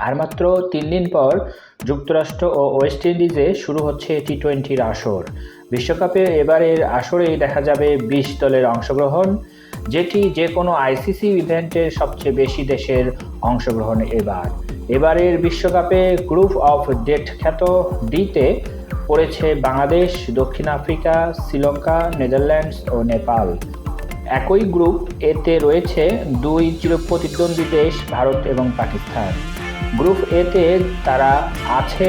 আর মাত্র 3 দিন পর যুক্তরাষ্ট্র ও ওয়েস্ট ইন্ডিজে শুরু হচ্ছে টি-20-র আসর। বিশ্বকাপে এবারের আসরেই দেখা যাবে 20 দলের অংশগ্রহণ, যেটি যে কোনো আইসিসি ইভেন্টের সবচেয়ে বেশি দেশের অংশগ্রহণ। এবারের বিশ্বকাপে গ্রুপ অফ ডেথ খ্যাত ডিতে পড়েছে বাংলাদেশ, দক্ষিণ আফ্রিকা, শ্রীলঙ্কা, নেদারল্যান্ডস ও নেপাল। একই গ্রুপ এতে রয়েছে 2 চিরপ্রতিদ্বন্দ্বী দেশ ভারত এবং পাকিস্তান। গ্রুপ এতে তারা আছে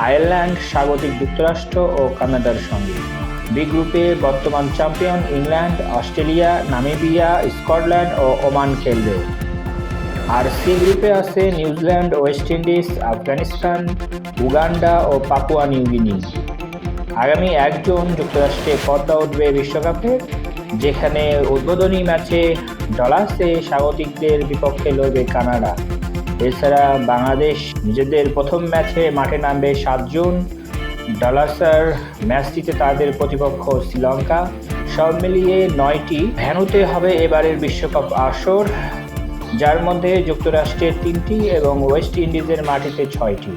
আয়ারল্যান্ড, স্বাগতিক যুক্তরাষ্ট্র ও কানাডার সঙ্গে। বি গ্রুপে বর্তমান champion England, Australia, Namibia, Scotland ও ওমান খেলবে। আর সি গ্রুপে আছে New Zealand, West Indies, Afghanistan, Uganda ও পাপুয়া নিউগিনি। আগামী 1 জুন যুক্তরাষ্ট্রে পর্দা উঠবে বিশ্বকাপে, যেখানে উদ্বোধনী ম্যাচে ডালাসে স্বাগতিকদের বিপক্ষে লড়বে কানাডা। এছাড়া বাংলাদেশ নিজেদের প্রথম ম্যাচে মাঠে নামবে 7 জুন। ডালাসের ম্যাচটিতে তাদের প্রতিপক্ষ শ্রীলঙ্কা। সব মিলিয়ে 9টি ভেন্যুতে হবে এবারের বিশ্বকাপ আসর, যার মধ্যে যুক্তরাষ্ট্রের 3টি এবং ওয়েস্ট ইন্ডিজের মাটিতে 6টি।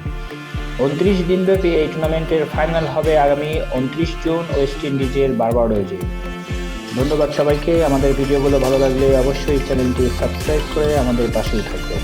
29 দিনব্যাপী এই টুর্নামেন্টের ফাইনাল হবে আগামী 29 জুন ওয়েস্ট ইন্ডিজের বারবাডোজে। ধন্যবাদ সবাইকে। আমাদের ভিডিওগুলো ভালো লাগলে অবশ্যই চ্যানেলটি সাবস্ক্রাইব করে আমাদের পাশেই থাকবেন।